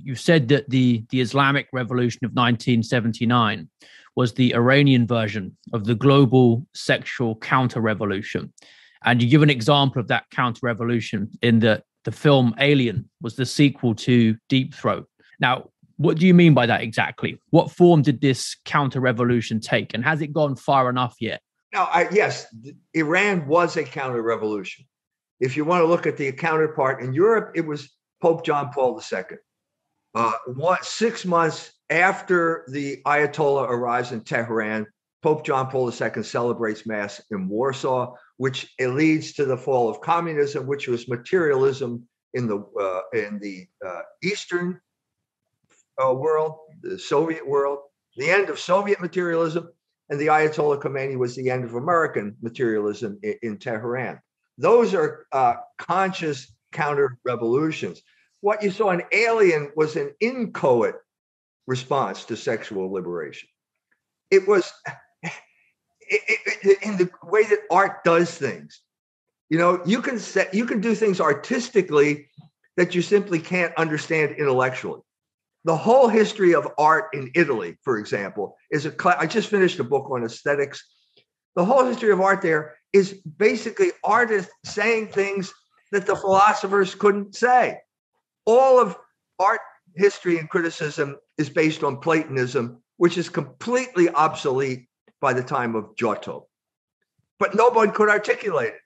you said that the Islamic Revolution of 1979 was the Iranian version of the global sexual counter-revolution. And you give an example of that counter-revolution in the film Alien was the sequel to Deep Throat. Now, what do you mean by that exactly? What form did this counter-revolution take? And has it gone far enough yet? No, yes, Iran was a counter-revolution. If you want to look at the counterpart in Europe, it was Pope John Paul II. 6 months after the Ayatollah arrives in Tehran, Pope John Paul II celebrates Mass in Warsaw, which leads to the fall of communism, which was materialism in the Eastern world, the Soviet world, the end of Soviet materialism, and the Ayatollah Khomeini was the end of American materialism in Tehran. Those are conscious counter-revolutions. What you saw in Alien was an inchoate response to sexual liberation. It was in the way that art does things. You can do things artistically that you simply can't understand intellectually. The whole history of art in Italy, for example, I just finished a book on aesthetics. The whole history of art there is basically artists saying things that the philosophers couldn't say. All of art history and criticism is based on Platonism, which is completely obsolete by the time of Giotto. But nobody could articulate it.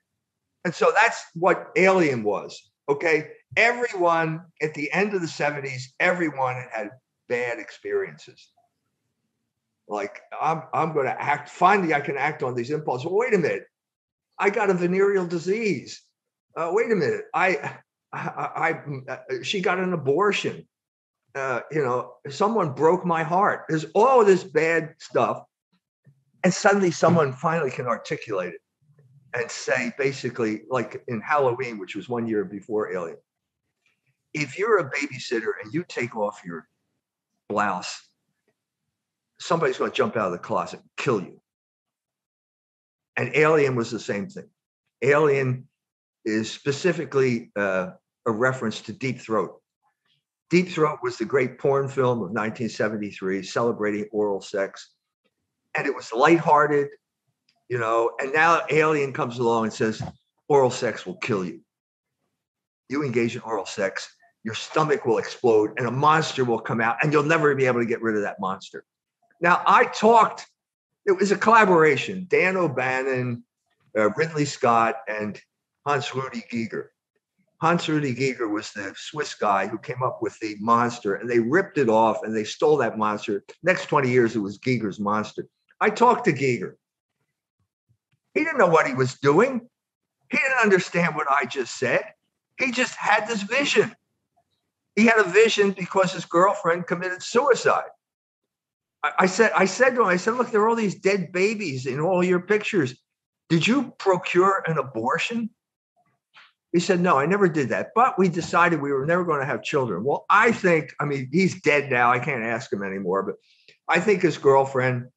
And so that's what Alien was, okay? Everyone at the end of the 70s, everyone had bad experiences. Like, I'm going to act, finally I can act on these impulses. Well, wait a minute. I got a venereal disease. Wait a minute. She got an abortion. Someone broke my heart. There's all this bad stuff. And suddenly someone finally can articulate it and say, basically, like in Halloween, which was 1 year before Alien, if you're a babysitter and you take off your blouse, somebody's going to jump out of the closet and kill you. And Alien was the same thing. Alien is specifically a reference to Deep Throat. Deep Throat was the great porn film of 1973 celebrating oral sex. And it was lighthearted, and now Alien comes along and says, oral sex will kill you. You engage in oral sex, your stomach will explode and a monster will come out and you'll never be able to get rid of that monster. Now, it was a collaboration, Dan O'Bannon, Ridley Scott, and Hans-Rudi Giger. Hans-Rudi Giger was the Swiss guy who came up with the monster, and they ripped it off and they stole that monster. Next 20 years, it was Giger's monster. I talked to Giger. He didn't know what he was doing. He didn't understand what I just said. He just had this vision. He had a vision because his girlfriend committed suicide. I said to him, look, there are all these dead babies in all your pictures. Did you procure an abortion? He said, no, I never did that. But we decided we were never going to have children. Well, he's dead now. I can't ask him anymore. But I think his girlfriend,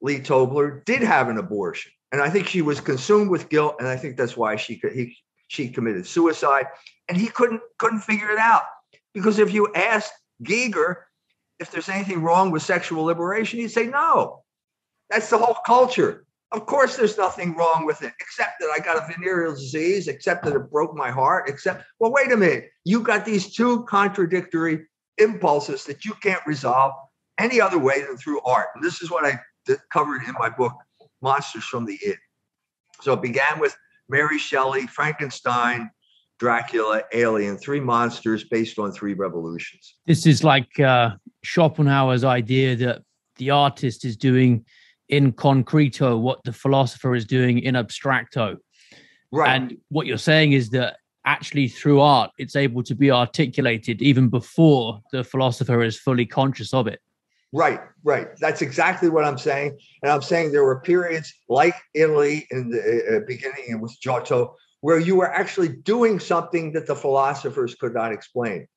Lee Tobler, did have an abortion. And I think she was consumed with guilt. And I think that's why she committed suicide. And he couldn't figure it out. Because if you asked Giger if there's anything wrong with sexual liberation, he'd say, no. That's the whole culture. Of course, there's nothing wrong with it, except that I got a venereal disease, except that it broke my heart, well, wait a minute. You got these two contradictory impulses that you can't resolve any other way than through art. And this is what I covered in my book, Monsters from the Id. So it began with Mary Shelley, Frankenstein, Dracula, Alien, three monsters based on three revolutions. This is like Schopenhauer's idea that the artist is doing in concreto what the philosopher is doing in abstracto. Right. And what you're saying is that actually through art, it's able to be articulated even before the philosopher is fully conscious of it. Right. That's exactly what I'm saying. And I'm saying there were periods like Italy in the beginning with Giotto, where you were actually doing something that the philosophers could not explain.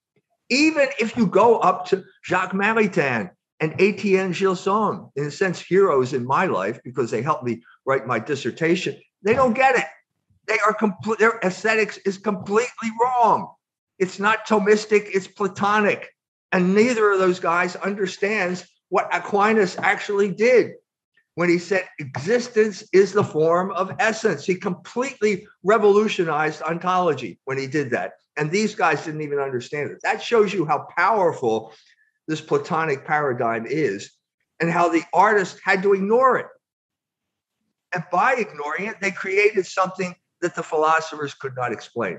Even if you go up to Jacques Maritain and Etienne Gilson, in a sense, heroes in my life, because they helped me write my dissertation, they don't get it. Their aesthetics is completely wrong. It's not Thomistic, it's Platonic. And neither of those guys understands what Aquinas actually did when he said existence is the form of essence. He completely revolutionized ontology when he did that. And these guys didn't even understand it. That shows you how powerful this Platonic paradigm is and how the artist had to ignore it. And by ignoring it, they created something that the philosophers could not explain.